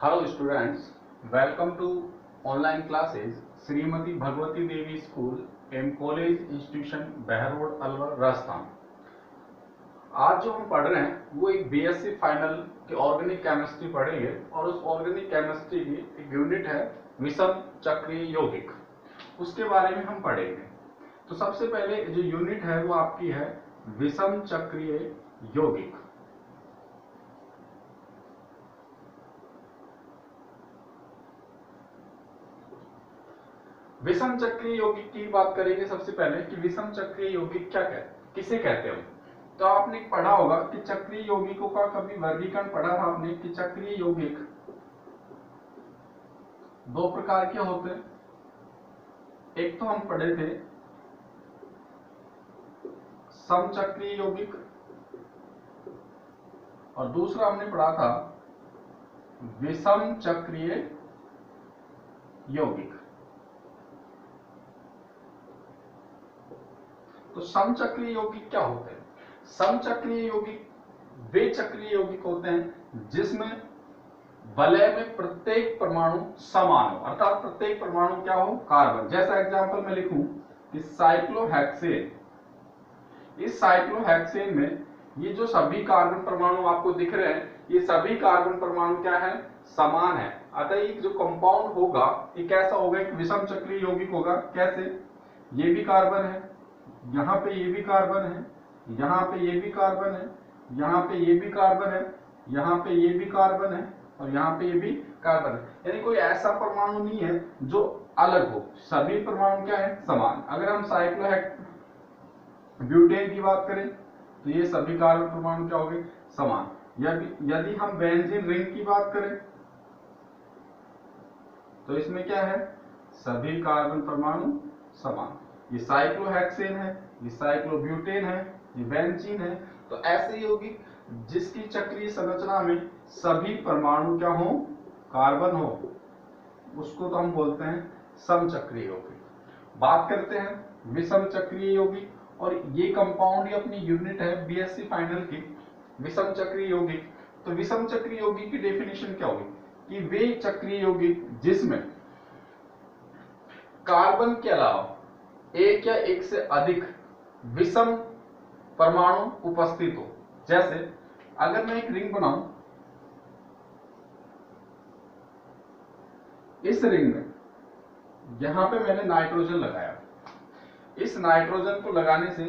Hello students, welcome to online classes Shrimati Bhagwati Devi school and college institution बहर road Alwar Rajasthan. आज जो हम पढ़ रहे हैं वो एक बीएससी फाइनल के ऑर्गेनिक केमिस्ट्री पढ़ेंगे और उस ऑर्गेनिक केमिस्ट्री की एक यूनिट है विषम चक्रीय यौगिक, उसके बारे में हम पढ़ेंगे। तो सबसे पहले जो यूनिट है वो आपकी है विषम चक्रीय यौगिक। विषम चक्रीय यौगिक की बात करेंगे सबसे पहले कि विषम चक्रीय यौगिक क्या किसे कहते हैं। तो आपने पढ़ा होगा कि चक्रीय यौगिकों का कभी वर्गीकरण पढ़ा था आपने कि चक्रीय यौगिक दो प्रकार के होते हैं। एक तो हम पढ़े थे समचक्रीय यौगिक और दूसरा हमने पढ़ा था विषम चक्रीय यौगिक। तो समचक्रीय यौगिक क्या होते हैं? समचक्रीय यौगिक वे चक्रीय यौगिक होते हैं जिसमें वलय में प्रत्येक परमाणु समान हो, अर्थात प्रत्येक परमाणु क्या हो? कार्बन। जैसा एग्जांपल मैं लिखूं कि साइक्लोहेक्सेन, इस साइक्लोहेक्सेन में ये जो सभी कार्बन परमाणु आपको दिख रहे हैं, ये सभी कार्बन परमाणु क्या है? समान है। अतः ये जो कंपाउंड होगा ये कैसा होगा? एक विषम चक्रीय यौगिक होगा। कैसे? ये भी कार्बन है, यहाँ पे ये भी कार्बन है, यहाँ पे ये भी कार्बन है, यहाँ पे ये भी कार्बन है, यहाँ पे ये भी कार्बन है और यहाँ पे ये भी कार्बन है। यानी कोई ऐसा परमाणु नहीं है जो अलग हो, सभी परमाणु क्या है? समान। अगर हम ब्यूटेन की बात करें तो ये सभी कार्बन परमाणु क्या हो गए? समान। यदि हम बेंजीन रिंग की बात करें तो इसमें क्या है? सभी कार्बन परमाणु समान। ये साइक्लोहेक्सेन है, ये साइक्लोब्यूटेन है, ये बेंजीन है। तो ऐसे यौगिक जिसकी चक्रीय संरचना में सभी परमाणु क्या हो? कार्बन हो, उसको तो हम बोलते हैं समचक्रीय यौगिक। बात करते हैं विषम चक्रीय यौगिक, और ये कंपाउंड ही अपनी यूनिट है बीएससी फाइनल की विषम चक्रीय यौगिक। तो विषम चक्रीय यौगिक की डेफिनेशन क्या होगी कि वे चक्रीय यौगिक जिसमें कार्बन के अलावा एक या एक से अधिक विषम परमाणु उपस्थित हो। जैसे अगर मैं एक रिंग बनाऊं, इस रिंग में यहां पे मैंने नाइट्रोजन लगाया, इस नाइट्रोजन को लगाने से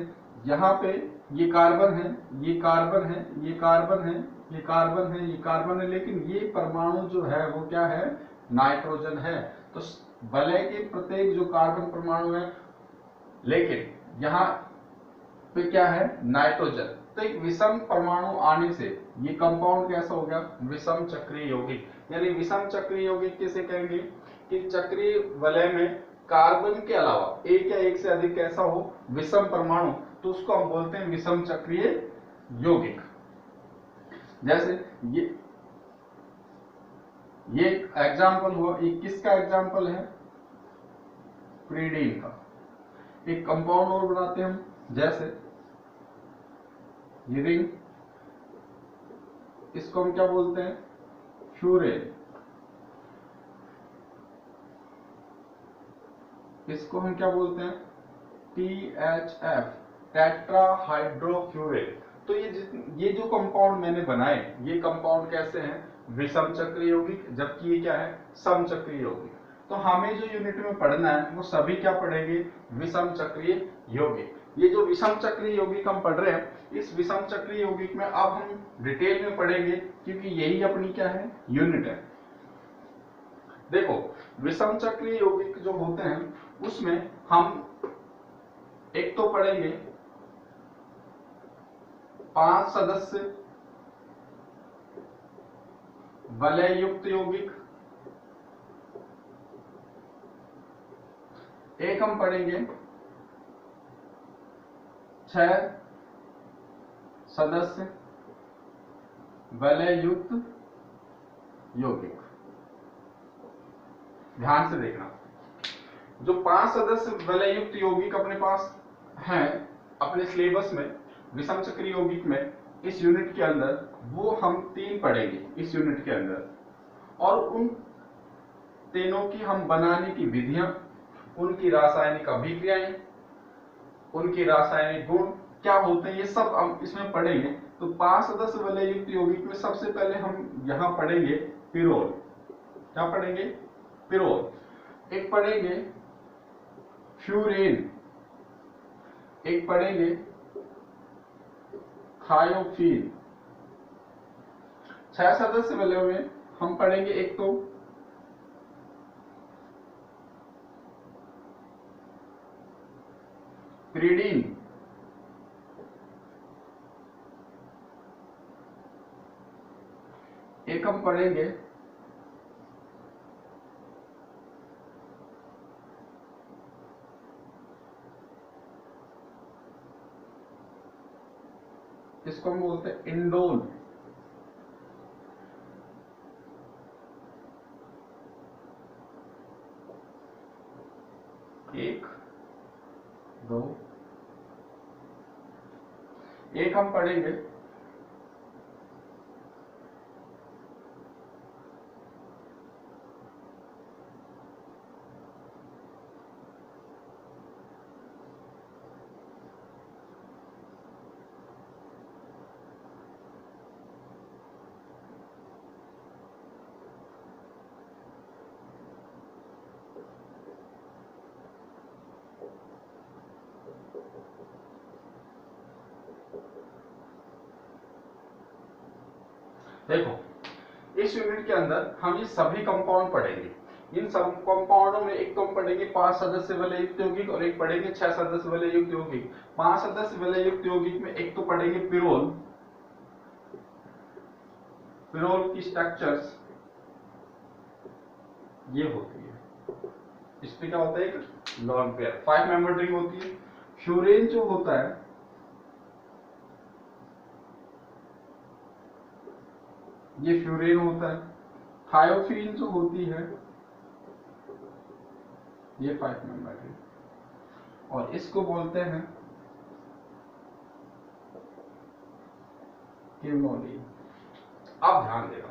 यहां पे ये कार्बन है, ये कार्बन है, ये कार्बन है, ये कार्बन है, ये कार्बन है, लेकिन ये परमाणु जो है वो क्या है? नाइट्रोजन है। तो वलय के प्रत्येक जो कार्बन परमाणु है, लेकिन यहाँ पे क्या है? नाइट्रोजन। तो एक विषम परमाणु आने से ये कंपाउंड कैसा हो गया? विषम चक्रीय यौगिक। यानी विषम चक्रीय यौगिक किसे कहेंगे कि चक्रीय वलय में कार्बन के अलावा एक या एक से अधिक कैसा हो? विषम परमाणु, तो उसको हम बोलते हैं विषम चक्रीय यौगिक। जैसे ये एग्जाम्पल हुआ, ये किसका एग्जाम्पल है? प्रीडीन का। एक कंपाउंड और बनाते हैं हम, जैसे ये रिंग, इसको हम क्या बोलते हैं? फ्यूरेन। इसको हम क्या बोलते हैं? THF, tetrahydrofuran. तो ये जो कंपाउंड मैंने बनाए, ये कंपाउंड कैसे हैं? विषम चक्रीय यौगिक, जबकि ये क्या है? समचक्रीय यौगिक। तो हमें जो यूनिट में पढ़ना है वो सभी क्या पढ़ेंगे? विषम चक्रीय यौगिक। ये जो विषम चक्रीय यौगिक हम पढ़ रहे हैं, इस विषम चक्रीय यौगिक में अब हम डिटेल में पढ़ेंगे, क्योंकि यही अपनी क्या है? यूनिट है। देखो, विषम चक्रीय यौगिक जो होते हैं उसमें हम एक तो पढ़ेंगे 5 सदस्य वलय युक्त यौगिक, एक हम पढ़ेंगे 6 सदस्य वलय युक्त यौगिक। ध्यान से देखना, जो 5 सदस्य वलय युक्त यौगिक अपने पास हैं अपने सिलेबस में विषम चक्रीय यौगिक में, इस यूनिट के अंदर वो हम 3 पढ़ेंगे इस यूनिट के अंदर। और उन तीनों की हम बनाने की विधियां, उनकी रासायनिक अभिक्रियाएं, उनके रासायनिक गुण क्या होते हैं, ये सब हम इसमें पढ़ेंगे। तो 5 सदस्य वलय युक्त यौगिक में सबसे पहले हम यहां पढ़ेंगे पिरोल। क्या पढ़ेंगे? पिरोल। एक पढ़ेंगे फ्यूरेन, एक पढ़ेंगे थायोफीन। 6 सदस्य वलयों में हम पढ़ेंगे एक तो प्रीडीन, एक हम पढ़ेंगे इसको हम बोलते हैं इंडोल। एक, दो, एक हम पढ़ेंगे देखो इस यूनिट के अंदर हम ये सभी कंपाउंड पढ़ेंगे। इन सब कंपाउंडों में एक तो हम पढ़ेंगे 5 सदस्य वलय युक्त यौगिक और एक पढ़ेंगे 6 सदस्य वलय युक्त यौगिक। 5 सदस्य वलय युक्त यौगिक में एक तो पढ़ेंगे पिरोल। पिरोल की स्ट्रक्चर्स ये होती है, इसमें क्या होता है, एक लॉन पेयर 5 मेंबर रिंग होती है। फ्यूरेन जो होता है ये फ्यूरेन होता है। थायोफीन जो होती है ये 5 मेंबर है और इसको बोलते हैं क्विनोलिन। अब ध्यान देगा,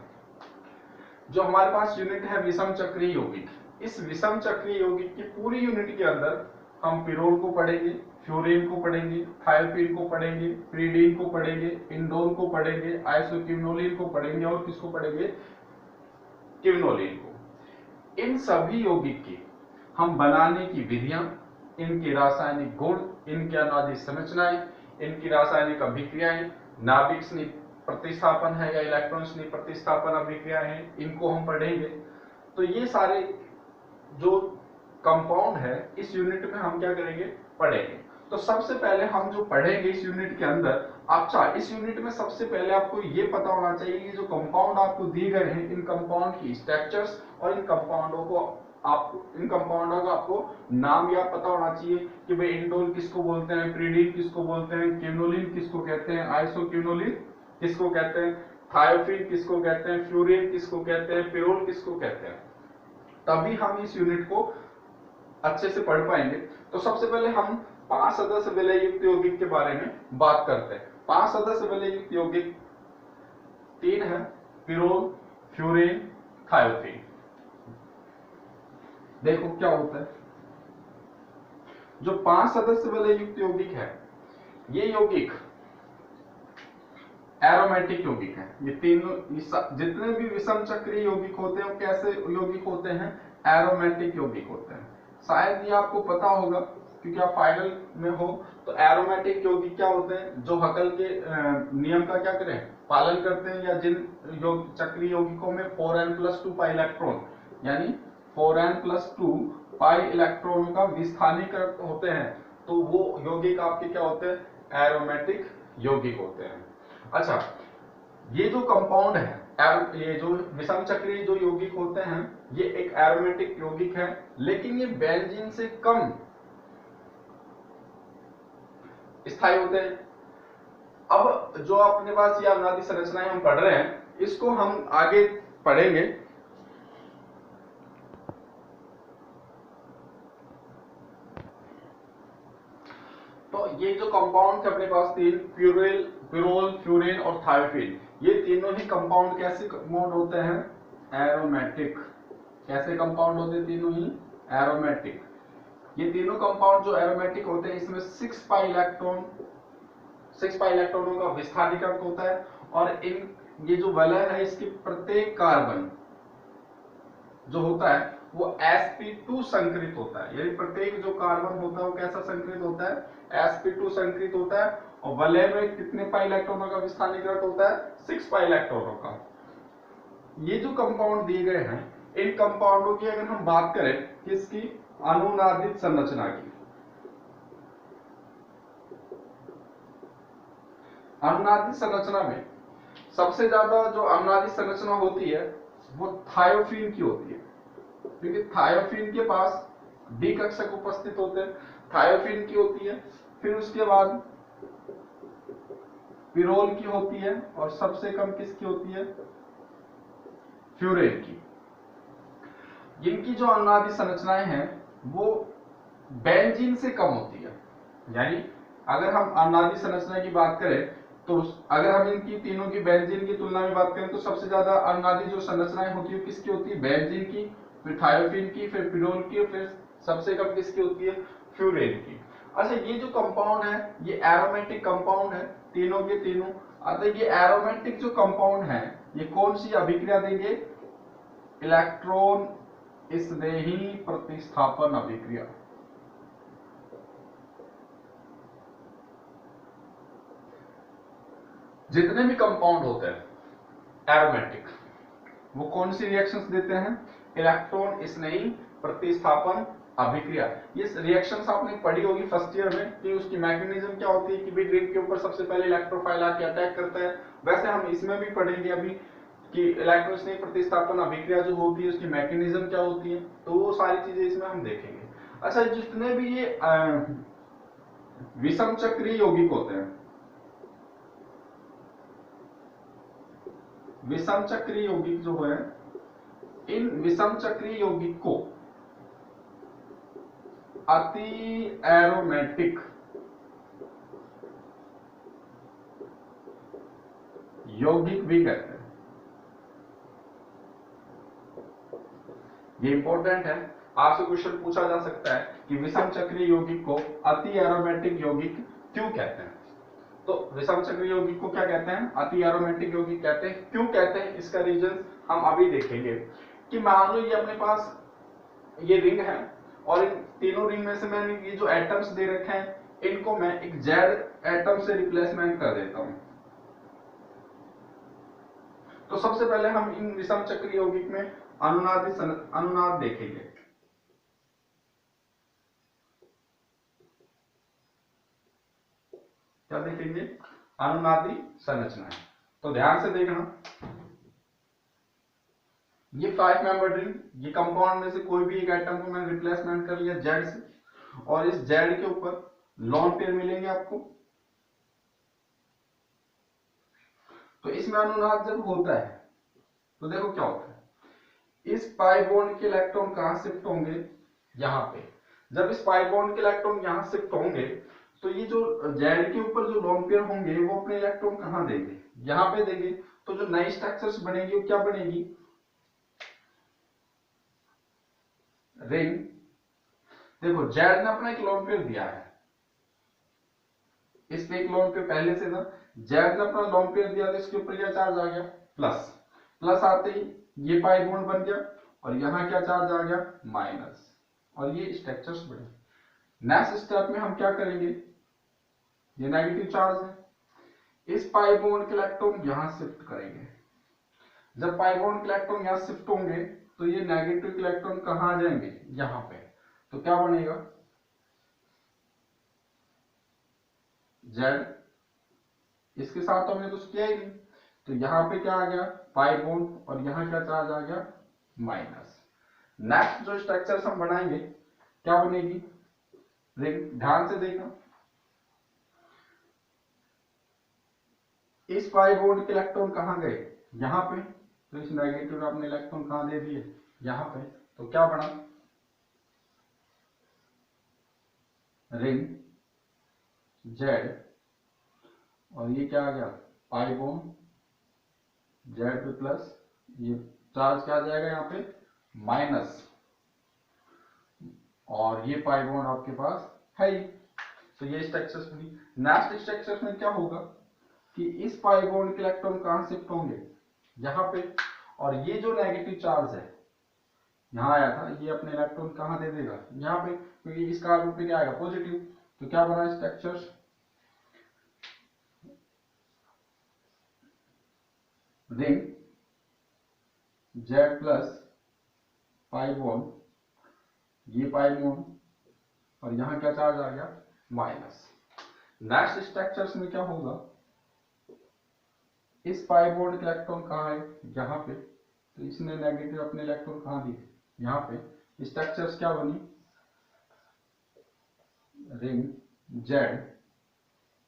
जो हमारे पास यूनिट है विषम चक्रीय यौगिक, इस विषम चक्रीय यौगिक की पूरी यूनिट के अंदर हम पिरोल को पढ़ेंगे, फ्यूरेन को पढ़ेंगे, थायोफीन को पढ़ेंगे, प्रीडीन को पढ़ेंगे, इंडोल को पढ़ेंगे, आइसोक्विनोलिन को पढ़ेंगे और किसको पढ़ेंगे, क्विनोलिन को। इन सभी यौगिक की हम बनाने की विधियां, इनके रासायनिक गुण, इनके अनादि संरचनाएं, इनकी रासायनिक अभिक्रियाएं, नाभिक प्रतिस्थापन है या इलेक्ट्रॉन प्रतिस्थापन अभिक्रिया है, इनको हम पढ़ेंगे। तो ये सारे जो कंपाउंड है इस यूनिट में हम क्या करेंगे, पढ़ेंगे। तो सबसे पहले हम जो पढ़ेंगे इस यूनिट के अंदर, अच्छा इस यूनिट में सबसे पहले आपको ये पता होना चाहिए कि जो कंपाउंड आपको दिए गए हैं इन कंपाउंड की स्ट्रक्चर्स और इन कंपाउंडों का आपको नाम या पता होना चाहिए कि भाई इंडोल किसको बोलते हैं, प्रीडीन किसको बोलते हैं, क्विनोलिन किसको कहते हैं, आइसोक्विनोलिन किसको कहते हैं, थायोफीन किसको कहते हैं, फ्यूरेन किसको कहते हैं, पिरोल किसको कहते हैं। तभी हम इस यूनिट को अच्छे से पढ़ पाएंगे। तो सबसे पहले हम 5 सदस्य वलय युक्त यौगिक के बारे में बात करते हैं। 5 सदस्य वलय युक्त यौगिक 3 है, पिरोल, फ्यूरेन, थायोफीन। देखो क्या होता है, जो 5 सदस्य वलय युक्त यौगिक है ये यौगिक एरोमेटिक यौगिक है। ये तीनों जितने भी विषम चक्रीय यौगिक होते हैं वो कैसे यौगिक होते हैं, एरोमेटिक यौगिक होते हैं। शायद ये आपको पता होगा क्योंकि आप फाइनल में हो। तो एरोमेटिक यौगिक क्या होते हैं, जो हकल के नियम का क्या करें, पालन करते हैं, या जिन चक्रीय यौगिकों में 4n+2 पाई इलेक्ट्रॉन यानी 4n+2 पाई इलेक्ट्रॉन का विस्थानीकरण होते हैं, तो वो यौगिक आपके क्या होते हैं, एरोमेटिक यौगिक होते हैं। अच्छा, ये जो कंपाउंड है, ये जो विषम चक्रीय जो यौगिक होते हैं ये एक एरोमेटिक यौगिक है, लेकिन ये बेंजीन से कम स्थायी होते हैं। अब जो अपने पास ये अनादि संरचनाएं हम पढ़ रहे हैं इसको हम आगे पढ़ेंगे। तो ये जो कंपाउंड थे अपने पास 3, पिरोल, फ्यूरेन और थायोफीन, ये तीनों ही कंपाउंड कैसे कंपाउंड होते हैं, एरोमेटिक। कैसे कंपाउंड होते हैं तीनों ही? एरोमेटिक। ये तीनों कंपाउंड जो एरोमेटिक होते हैं इसमें 6 पाई इलेक्ट्रॉनों का विस्थानीकरण होता है और इन ये जो वलय है इसके प्रत्येक कार्बन जो होता है वो sp2 संकृत होता है, यानी प्रत्येक जो कार्बन होता है वो कैसा संकृत होता है? sp2 संकृत होता है। और वलय में कितने पाई इलेक्ट्रॉनों का विस्थानीकरण होता है? 6 पाई इलेक्ट्रॉनों का। ये जो कंपाउंड दिए गए हैं इन कंपाउंडों की अगर हम बात करें किसकी? अनुनादित संरचना की। अनुनादित संरचना में सबसे ज्यादा जो अनुनादित संरचना होती है वो थायोफीन की होती है, क्योंकि थायोफीन के पास डी कक्षक उपस्थित होते हैं, थायोफीन की होती है। फिर उसके बाद पिरोल की होती है और सबसे कम किसकी होती है? फ्यूरेन की। जिनकी जो अनुनादित संरचनाएं हैं वो बेंजीन से कम होती है। यानी अगर हम अनुनादित संरचना की बात करें तो अगर हम इनकी तीनों की बेंजीन की तुलना में बात करें तो सबसे ज्यादा अनुनादित जो संरचनाएं होती है किसकी होती है? बेंजीन की, फिर थायोफीन की, फिर पिरोल की, फिर सबसे कम किसकी होती है? फ्यूरेन की। अच्छा, ये जो कंपाउंड है ये एरोमेटिक कंपाउंड है, तीनों के तीनों। अतः ये एरोमेटिक जो कंपाउंड है ये कौन सी अभिक्रिया देंगे? इलेक्ट्रॉन स्नेही प्रतिस्थापन अभिक्रिया। जितने भी कंपाउंड होते हैं एरोमेटिक वो कौन सी रिएक्शंस देते हैं? इलेक्ट्रॉन स्नेही प्रतिस्थापन अभिक्रिया। ये रिएक्शंस आपने पढ़ी होगी फर्स्ट ईयर में कि उसकी मैकेनिज्म क्या होती है कि भी रिंग के ऊपर सबसे पहले इलेक्ट्रोफाइल आके अटैक करता है। वैसे हम इसमें भी पढ़ेंगे अभी कि इलेक्ट्रॉन स्नेही प्रतिस्थापन अभिक्रिया जो होती है उसकी मैकेनिज्म क्या होती है, तो वो सारी चीजें इसमें हम देखेंगे। अच्छा, जितने भी ये विषम चक्रीय यौगिक होते हैं, विषम चक्रीय यौगिक जो है इन विषम चक्रीय यौगिक को अति एरोमेटिक यौगिक भी कहते हैं। ये इंपॉर्टेंट है, आपसे क्वेश्चन पूछा जा सकता है कि विषम चक्रीय यौगिक को अति एरोमेटिक यौगिक क्यों कहते हैं? तो विषम चक्रीय यौगिक को क्या कहते हैं? अति एरोमेटिक यौगिक कहते हैं। क्यों कहते हैं इसका रीजन हम अभी देखेंगे। कि मान लो ये अपने पास ये रिंग है और इन तीनों रिंग में से मैंने ये जो एटम्स दे रखे हैं इनको मैं एक जेड एटम से रिप्लेसमेंट कर देता हूं। तो सबसे पहले हम इन विषम चक्रीय यौगिक में अनुनाद देखेंगे। क्या देखेंगे? अनुनादी संरचनाएं। तो ध्यान से देखना, ये 5 मेंबर रिंग, ये कंपाउंड में से कोई भी एक एटम को मैंने रिप्लेसमेंट कर लिया जेड से, और इस जेड के ऊपर लोन पेयर मिलेंगे आपको। तो इसमें अनुनाद जब होता है तो देखो क्या होता है, इस पाई बॉन्ड के इलेक्ट्रॉन कहां शिफ्ट होंगे? यहां पे। जब इस पाई बॉन्ड के इलेक्ट्रॉन यहां शिफ्ट होंगे तो ये जो जेड के ऊपर जो लोन पेयर होंगे वो अपने इलेक्ट्रॉन कहां देंगे? यहां पे देंगे। तो जो नई स्ट्रक्चर्स बनेगी वो क्या बनेगी? रिंग। देखो जेड ने अपना एक लोन पेयर दिया है, इस पे एक लोन पेयर पहले से था, जेड ने अपना लोन पेयर दिया तो इसके ऊपर क्या चार्ज आ गया? प्लस। प्लस आते ही ये पाई बॉन्ड बन गया और यहां क्या चार्ज आ गया? माइनस। और ये स्ट्रक्चर्स बने। नेक्स्ट स्टेप में हम क्या करेंगे? ये नेगेटिव चार्ज है, इस पाई बॉन्ड के इलेक्ट्रॉन यहां शिफ्ट करेंगे। जब पाई बॉन्ड के इलेक्ट्रॉन यहां शिफ्ट होंगे तो ये नेगेटिव इलेक्ट्रॉन कहां आ जाएंगे? यहां पे। तो क्या बनेगा? जेड। इसके साथ तो हमने कुछ किया ही नहीं, तो यहां पे क्या आ गया? पाई बॉन्ड, और यहां क्या चार्ज आ गया? माइनस। नेक्स्ट जो स्ट्रक्चर्स हम बनाएंगे क्या बनेगी? रिंग। ध्यान से देखना, इस पाई बॉन्ड के इलेक्ट्रॉन कहां गए? यहां पे। तो इस नेगेटिव आपने इलेक्ट्रॉन कहां दे दिए? यहां पे। तो क्या बना? रिंग जेड, और ये क्या आ गया? पाई बॉन्ड जेड पे प्लस, ये चार्ज क्या आ जाएगा यहाँ पे माइनस, और ये पाई बॉन्ड आपके पास है ही। तो ये स्ट्रक्चर्स में, नेक्स्ट स्ट्रक्चर्स में क्या होगा कि इस पाई बॉन्ड के इलेक्ट्रॉन कहां शिफ्ट होंगे, यहाँ पे, और ये जो नेगेटिव चार्ज है यहाँ आया था, ये अपने इलेक्ट्रॉन कहां दे देगा, यहाँ पे, क्योंकि इस कार्बन पे क्या आएगा पॉजिटिव। तो क्या बना structures, ring Z plus pi bond, ये पाई बॉन्ड, और यहां क्या चार्ज आ गया माइनस। नेक्स्ट स्ट्रक्चर्स में क्या होगा, इस पाई बॉन्ड के इलेक्ट्रॉन कहाँ है यहाँ पे, तो इसने नेगेटिव अपने इलेक्ट्रॉन कहाँ दिए यहाँ पे। स्ट्रक्चर्स क्या बनी, ring Z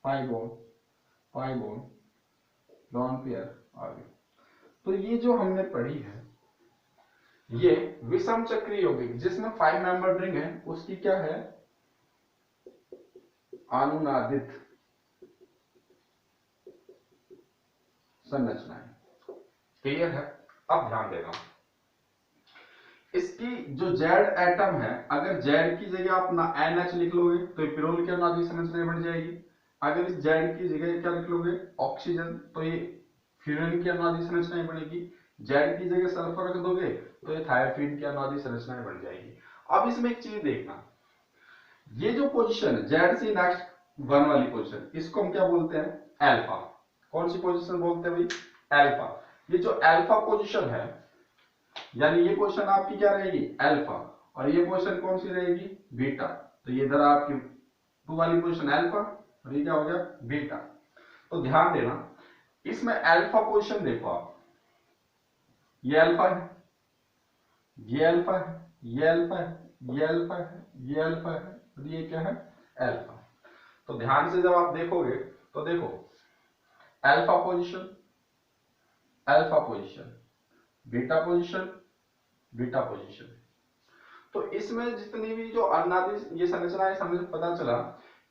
pi bond lone pair आ गए। तो ये जो हमने पढ़ी है ये विषम चक्रीय यौगिक जिसमें 5 मेंबर रिंग है उसकी क्या है अनुनादित संरचना है। क्लियर है। अब ध्यान देना, इसकी जो जेड एटम है, अगर जेड की जगह आप ना NH लिख लोगे तो पिरोल की अनुनादित संरचना बन जाएगी। अगर इस जेड की जगह क्या लिख लोगे ऑक्सीजन, तो ये फ्यूरेन की अनुनादित संरचना बनेगी। जेड की जगह सल्फर रख दोगे तो ये थायोफीन की अनुनादित संरचना बन जाएगी। अब इसमें एक चीज देखना, ये जो पोजीशन है जेड से नेक्स्ट 1 वाली पोजीशन, इसको हम क्या बोलते हैं अल्फा। कौन सी पोजीशन बोलते हैं भाई अल्फा। ये जो अल्फा पोजीशन है, यानी ये पोजीशन आपकी क्या रहेगी अल्फा, और ये पोजीशन कौन सी रहेगी बीटा। तो ये इधर आपकी 2 वाली पोजीशन अल्फा और ये क्या हो गया बीटा। तो ध्यान देना, इसमें अल्फा पोजीशन देखो आप, ये अल्फा है, ये अल्फा है, ये अल्फा है, ये अल्फा है, ये अल्फा है, और ये क्या है अल्फा। तो ध्यान से जब आप देखोगे तो देखो alpha position, alpha position, beta position, beta position. तो इसमें जितनी भी जो अनुनादित ये संरचना है, समझ पता चला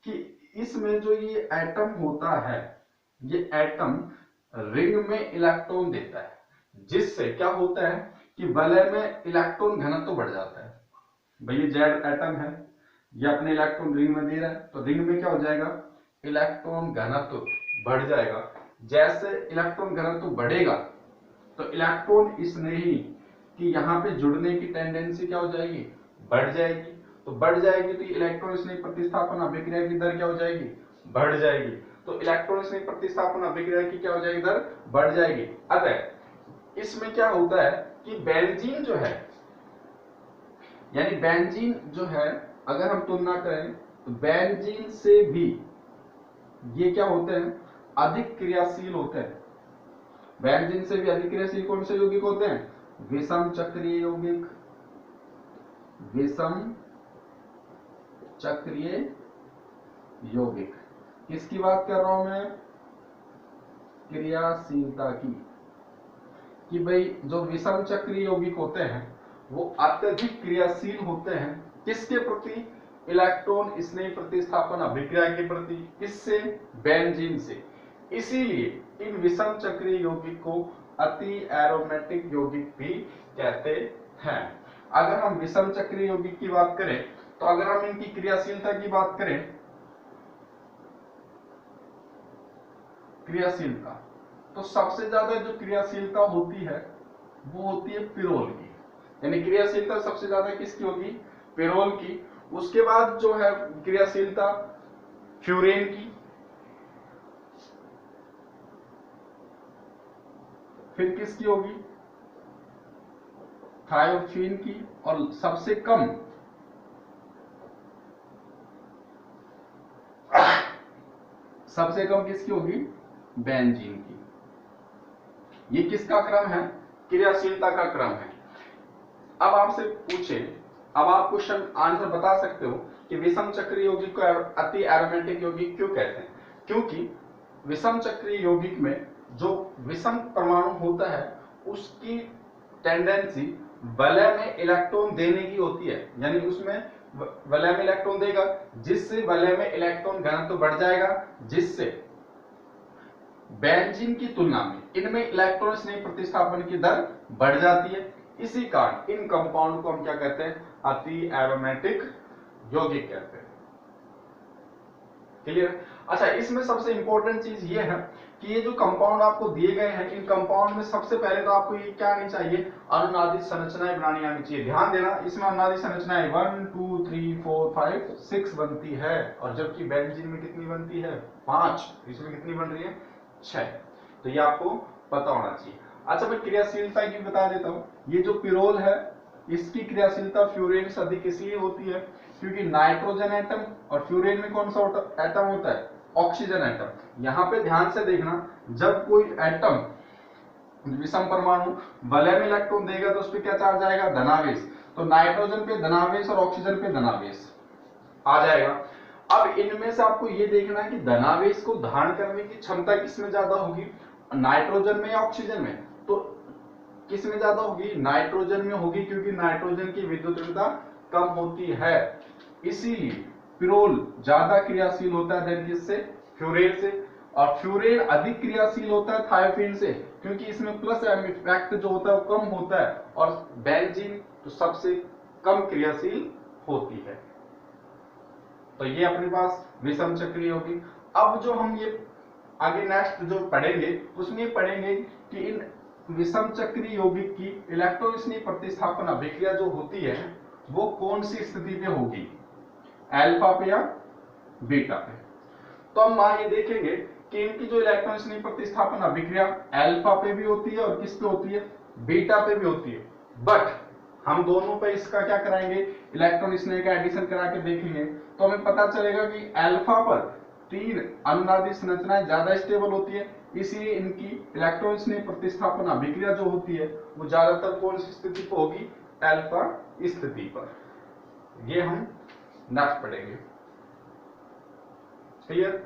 कि इसमें जो ये एटम होता है, ये एटम रिंग में इलेक्ट्रॉन देता है, जिससे क्या होता है कि वलय में इलेक्ट्रॉन घनत्व तो बढ़ जाता है। भाई ये जेड एटम है, ये अपने इलेक्ट्रॉन रिंग में दे रहा है, तो रिंग में क्या हो जाएगा इलेक्ट्रॉन घनत्व बढ़ जाएगा। जैसे इलेक्ट्रॉन घनत्व बढ़ेगा तो इलेक्ट्रॉन इसने ही कि यहाँ पे जुड़ने की टेंडेंसी क्या हो जाएगी बढ़ जाएगी। तो बढ़ जाएगी तो इलेक्ट्रॉन स्नेह प्रतिस्थापन अभिक्रिया की दर क्या हो जाएगी बढ़ जाएगी। तो इलेक्ट्रॉन स्नेह प्रतिस्थापन अभिक्रिया की क्या हो जाएगी दर बढ़ जाएगी। अतः इसमें क्या होता है कि बेंजीन जो है, यानी बेंजीन जो है, अगर हम तुलना करें तो बेंजीन से भी ये क्या होते हैं अधिक क्रियाशील होते हैं। बेंजीन से भी अधिक क्रियाशील कौन से यौगिक होते हैं विषम चक्रीय यौगिक, विषम चक्रीय यौगिक। किसकी बात कर रहा हूं मैं क्रियाशीलता की, कि भाई जो विषम चक्रीय यौगिक होते हैं वो अत्यधिक क्रियाशील होते हैं किसके प्रति इलेक्ट्रॉन स्नेह प्रतिस्थापन अभिक्रिया के प्रति, किससे बेंजीन से। इसीलिए इन विषम चक्रीय यौगिक को अति एरोमेटिक यौगिक भी कहते हैं। अगर हम विषम चक्रीय यौगिक की बात करें तो अगर हम इनकी क्रियाशीलता की बात करें, क्रियाशीलता तो सबसे ज्यादा जो क्रियाशीलता होती है वो होती है पिरोल की, यानी क्रियाशीलता सबसे ज्यादा किसकी होगी पिरोल की। उसके बाद जो है क्रियाशीलता फ्यूरेन की, फिर किसकी होगी थायोफीन की, और सबसे कम किसकी होगी बेंजीन की। ये किसका क्रम है क्रियाशीलता का क्रम है। अब आपसे पूछे, अब आप क्वेश्चन आंसर बता सकते हो कि विषम चक्रीय यौगिक को अति एरोमेटिक यौगिक क्यों कहते हैं। क्योंकि विषम चक्रीय यौगिक में जो विषम परमाणु होता है उसकी टेंडेंसी वलय में इलेक्ट्रॉन देने की होती है, यानी उसमें वलय में इलेक्ट्रॉन देगा जिससे वलय में इलेक्ट्रॉन घनत्व बढ़ जाएगा, जिससे बेंजीन की तुलना में इनमें इलेक्ट्रॉन स्नेह प्रतिस्थापन की दर बढ़ जाती है। इसी कारण इन कंपाउंड को हम क्या कहते हैं, अति एरोमेटिक यौगिक कहते हैं। क्लियर? अच्छा, इसमें सबसे इंपॉर्टेंट चीज ये है कि ये जो कंपाउंड आपको दिए गए हैं, इन कंपाउंड में सबसे पहले तो आपको ये क्या आनी चाहिए, अनुनादित संरचनाएं बनानी आनी चाहिए। ध्यान देना, इसमें अनुनादित संरचनाएं 1 2 3 4 5 6 बनती है, और जबकि बेंजीन में कितनी बनती है, 5। इसमें कितनी बन रही है, 6। तो ये आपको पता होना चाहिए। अच्छा, मैं क्रियाशीलता की बता देता हूं। ये जो पिरोल है, इसकी क्रियाशीलता फ्यूरेन से अधिक इसलिए होती है क्योंकि नाइट्रोजन एटम और फ्यूरेन में कौन सा एटम होता है, ऑक्सीजन एटम। यहां पे ध्यान से देखना, जब कोई एटम विषम परमाणु वलय में इलेक्ट्रॉन देगा तो उस पर क्या चार्ज आएगा, धनावेश। तो नाइट्रोजन पे धनावेश और ऑक्सीजन पे धनावेश आ जाएगा। अब इनमें से आपको ये देखना है कि धनावेश को धारण करने की क्षमता किसमें ज्यादा होगी, नाइट्रोजन में या ऑक्सीजन में। तो किसमें ज्यादा होगी, नाइट्रोजन में होगी, क्योंकि नाइट्रोजन की विद्युतीयता कम होती है। इसीलिए पिरोल ज्यादा क्रियाशील होता है देन किससे, फ्यूरेन से। और फ्यूरेन अधिक क्रियाशील होता है थायोफेन से, क्योंकि इसमें प्लस एम इफेक्ट जो होता है वो कम होता है। और बेंजीन तो सबसे कम क्रियाशील होती है। तो ये अपने पास विषम चक्रीय होगी। अब जो हम ये आगे नेक्स्ट जो पढ़ेंगे उसमें पढ़ेंगे कि इन विषम चक्रीय यौगिक की इलेक्ट्रॉन स्नेह प्रतिस्थापन अभिक्रिया जो होती है वो कौन सी स्थिति पे होगी, अल्फा पे या बीटा पे। तो हम वहां ये देखेंगे कि इनकी जो इलेक्ट्रॉन स्नेह प्रतिस्थापन अभिक्रिया अल्फा पे भी होती है और किस पे होती है, बीटा पे भी होती है। बट हम दोनों पे इसका क्या कराएंगे, इलेक्ट्रॉन स्नेह का एडिशन करा के देखेंगे तो हमें पता चलेगा कि अल्फा पर 3 अनुनादित संरचनाएं ज्यादा स्टेबल होती है, इसलिए इनकी इलेक्ट्रॉन स्नेह प्रतिस्थापन अभिक्रिया जो होती है वो ज्यादातर कौन सी स्थिति पर होगी, अल्फा स्थिति पर। ये हम नेक्स्ट पढ़ेंगे। क्लियर?